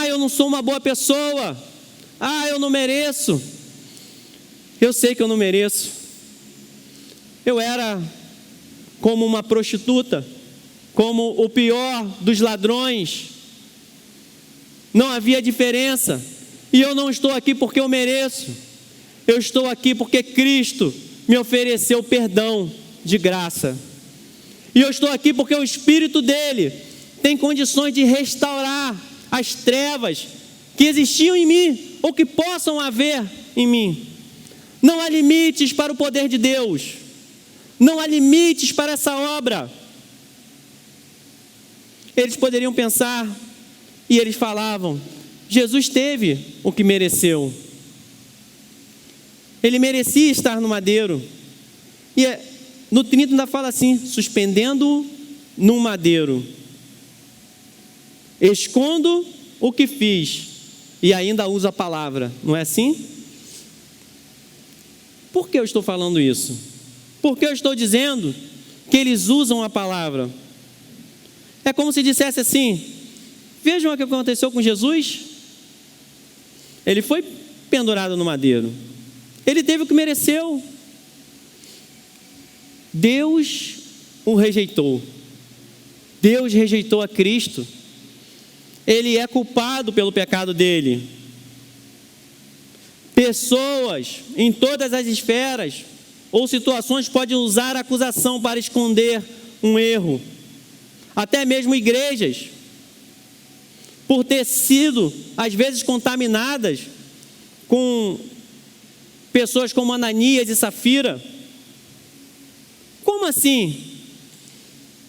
Speaker 1: Eu não sou uma boa pessoa. Eu não mereço. Eu sei que eu não mereço. Eu era como uma prostituta, como o pior dos ladrões. Não havia diferença. E eu não estou aqui porque eu mereço. Eu estou aqui porque Cristo me ofereceu perdão de graça. E eu estou aqui porque o Espírito dele tem condições de restaurar as trevas que existiam em mim, ou que possam haver em mim. Não há limites para o poder de Deus. Não há limites para essa obra. Eles poderiam pensar, e eles falavam: Jesus teve o que mereceu. Ele merecia estar no madeiro. E no 30 ainda fala assim: suspendendo-o num madeiro. Escondo o que fiz. E ainda usa a palavra, não é assim? Por que eu estou falando isso? Por que eu estou dizendo que eles usam a palavra? É como se dissesse assim: vejam o que aconteceu com Jesus. Ele foi pendurado no madeiro. Ele teve o que mereceu. Deus o rejeitou. Deus rejeitou a Cristo. Ele é culpado pelo pecado dele. Pessoas em todas as esferas ou situações podem usar a acusação para esconder um erro. Até mesmo igrejas, por ter sido às vezes contaminadas com pessoas como Ananias e Safira. Como assim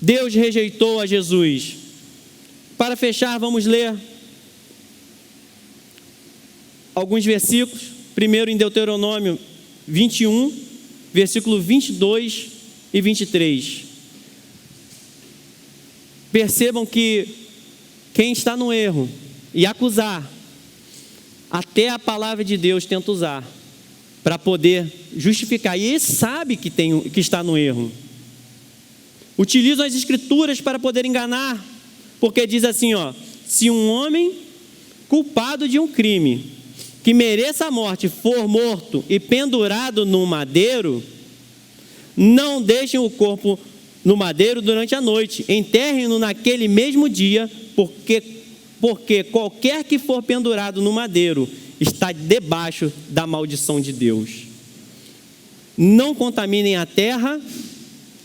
Speaker 1: Deus rejeitou a Jesus? Para fechar, vamos ler alguns versículos. Primeiro em Deuteronômio 21, versículo 22 e 23. Percebam que quem está no erro e acusar, até a palavra de Deus tenta usar para poder justificar. E ele sabe que está no erro. Utilizam as escrituras para poder enganar. Porque diz assim, se um homem culpado de um crime que mereça a morte for morto e pendurado no madeiro, não deixem o corpo no madeiro durante a noite, enterrem-no naquele mesmo dia, porque qualquer que for pendurado no madeiro está debaixo da maldição de Deus. Não contaminem a terra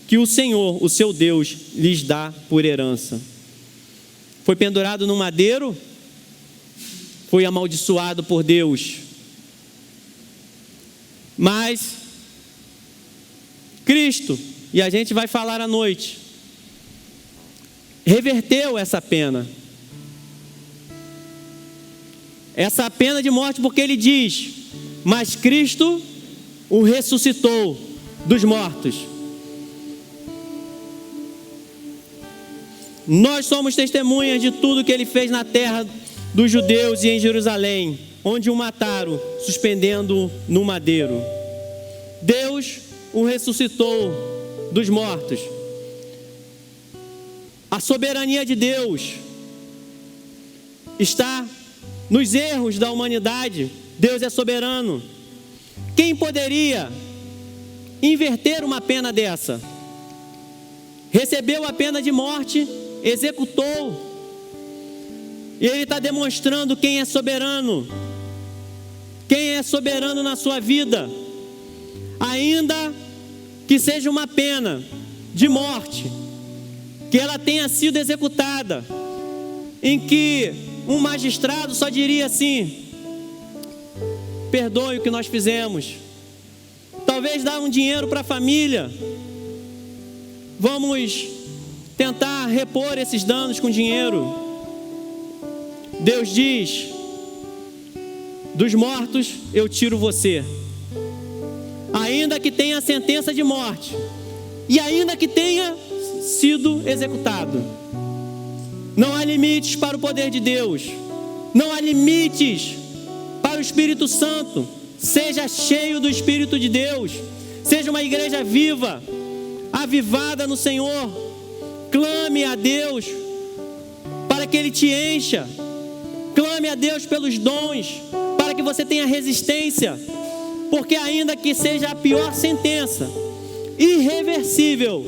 Speaker 1: que o Senhor, o seu Deus, lhes dá por herança. Foi pendurado no madeiro, foi amaldiçoado por Deus. Mas Cristo, e a gente vai falar à noite, reverteu essa pena. Essa pena de morte, porque ele diz: mas Cristo o ressuscitou dos mortos. Nós somos testemunhas de tudo que ele fez na terra dos judeus e em Jerusalém, onde o mataram, suspendendo-o no madeiro. Deus o ressuscitou dos mortos. A soberania de Deus está nos erros da humanidade, Deus é soberano. Quem poderia inverter uma pena dessa? Recebeu a pena de morte, executou. E Ele está demonstrando quem é soberano. Quem é soberano na sua vida. Ainda que seja uma pena de morte, que ela tenha sido executada, em que um magistrado só diria assim: perdoe o que nós fizemos. Talvez dar um dinheiro para a família. Vamos tentar repor esses danos com dinheiro. Deus diz: dos mortos eu tiro você. Ainda que tenha sentença de morte, e ainda que tenha sido executado, não há limites para o poder de Deus. Não há limites para o Espírito Santo. Seja cheio do Espírito de Deus. Seja uma igreja viva, avivada no Senhor. Clame a Deus para que Ele te encha. Clame a Deus pelos dons, para que você tenha resistência. Porque ainda que seja a pior sentença, irreversível,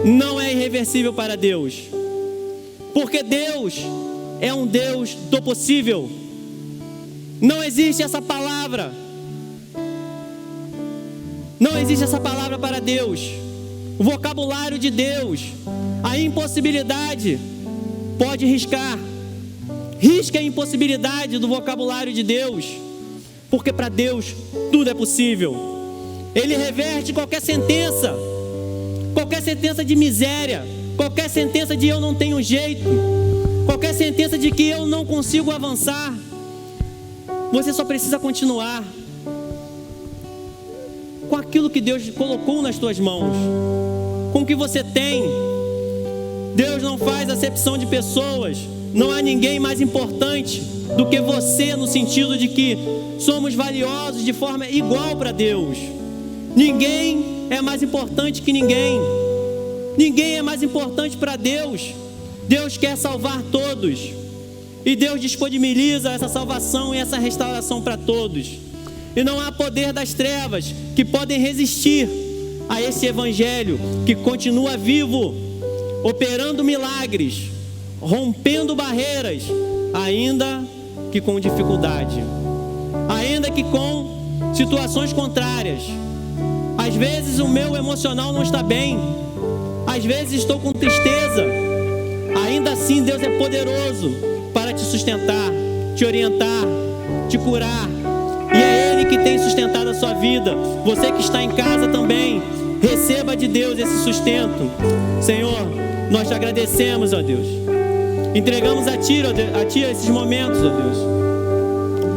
Speaker 1: não é irreversível para Deus. Porque Deus é um Deus do possível. Não existe essa palavra. Não existe essa palavra para Deus. O vocabulário de Deus, a impossibilidade, pode riscar. Risca a impossibilidade do vocabulário de Deus. Porque para Deus tudo é possível. Ele reverte qualquer sentença de miséria, qualquer sentença de eu não tenho jeito, qualquer sentença de que eu não consigo avançar. Você só precisa continuar com aquilo que Deus colocou nas tuas mãos, com o que você tem. Deus não faz acepção de pessoas. Não há ninguém mais importante do que você, no sentido de que somos valiosos de forma igual para Deus. Ninguém é mais importante que ninguém. Ninguém é mais importante para Deus. Deus quer salvar todos. E Deus disponibiliza essa salvação e essa restauração para todos. E não há poder das trevas que podem resistir a esse evangelho que continua vivo, operando milagres, rompendo barreiras, ainda que com dificuldade, ainda que com situações contrárias. Às vezes o meu emocional não está bem, às vezes estou com tristeza. Ainda assim Deus é poderoso para te sustentar, te orientar, te curar. E é Ele que tem sustentado a sua vida. Você que está em casa também, receba de Deus esse sustento. Senhor, nós te agradecemos, ó Deus. Entregamos a Ti, esses momentos, ó Deus.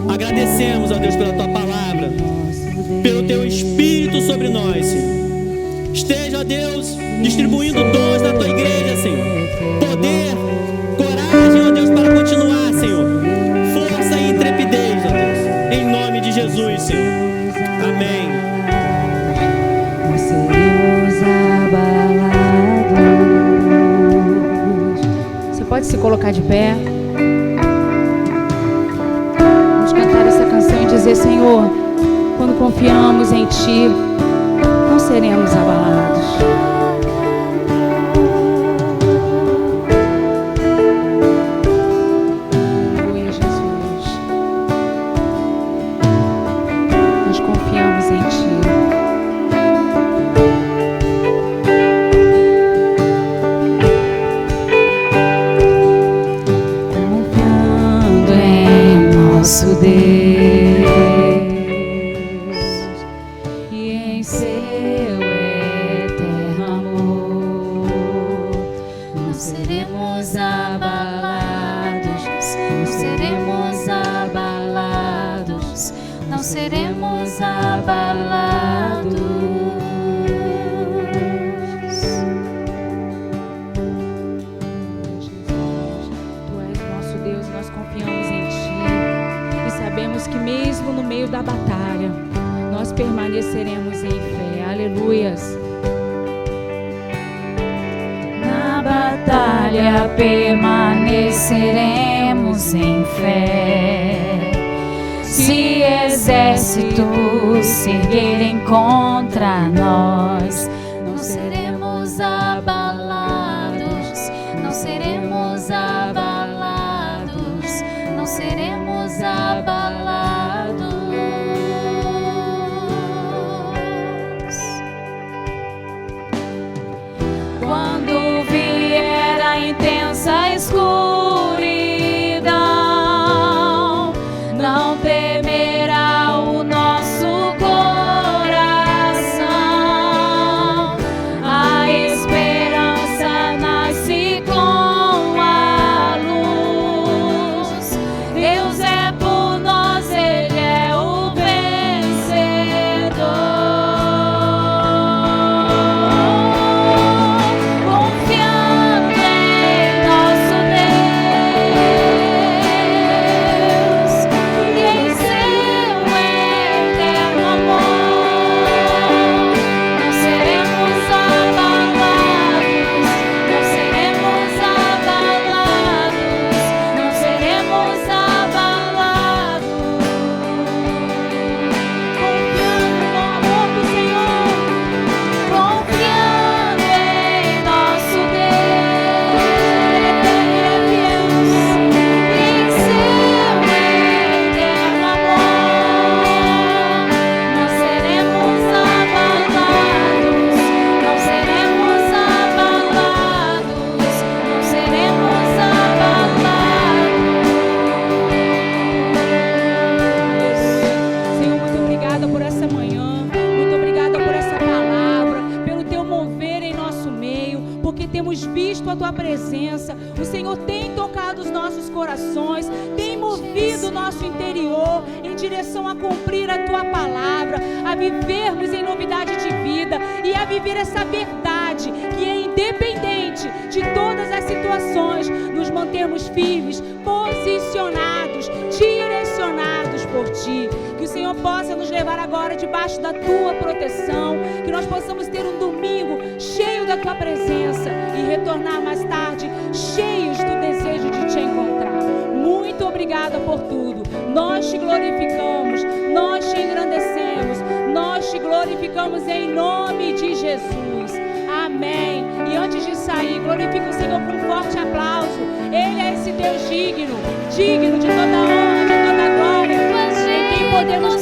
Speaker 1: Agradecemos, ó Deus, pela Tua palavra, pelo Teu Espírito sobre nós, Senhor. Esteja, ó Deus, distribuindo dons na Tua igreja, Senhor. Poder, coragem, ó Deus, para continuar, Senhor. Força e intrepidez, ó Deus. Em nome de Jesus, Senhor. Amém.
Speaker 2: Nós seremos abalados. Você pode se colocar de pé. Vamos cantar essa canção e dizer: Senhor, quando confiamos em Ti, não seremos abalados. Aleluia, Jesus. Nós confiamos em Ti. Confiando em nosso Deus e em Seu eterno amor, não seremos abalados, não seremos abalados, não seremos abalados. Jesus, Tu és nosso Deus, nós confiamos em Ti e sabemos que mesmo no meio da batalha, nós permaneceremos em fé. Aleluias. Na batalha
Speaker 3: batalha permaneceremos em fé. Se exércitos se erguerem contra nós, não seremos abalados, não seremos abalados, não seremos abalados. Quando vier a intensa escuridão, não temerá o nosso coração. A esperança nasce com a luz. Deus é por nós, Ele é o vencedor. Confiando em nosso Deus e em seu eterno amor, não seremos abalados, não seremos abalados, não seremos abalados. Confiando no amor do Senhor, confiando em nosso Deus e em seu eterno amor, não seremos abalados, não seremos abalados, não seremos abalados.
Speaker 2: Senhor, muito obrigada por essa manhã, muito obrigada por essa palavra, pelo teu mover em nosso meio, porque temos visto a tua presença. O Senhor tem tocado os nossos corações, tem movido o nosso interior em direção a cumprir a tua palavra, a vivermos em novidade de vida e a viver essa verdade que é independente de todas as situações, nos mantermos firmes, posicionados, direcionados por ti. Que o Senhor possa nos levar agora debaixo da tua proteção, que nós possamos ter um domingo cheio da tua presença e retornar mais tarde cheios do desejo de te encontrar. Muito obrigada por tudo. Nós te glorificamos, nós te engrandecemos, nós te glorificamos em nome de Jesus. Amém. E antes de sair, glorifica o Senhor com um forte aplauso. Ele é esse Deus digno, digno de toda honra, de toda glória. Em quem podemos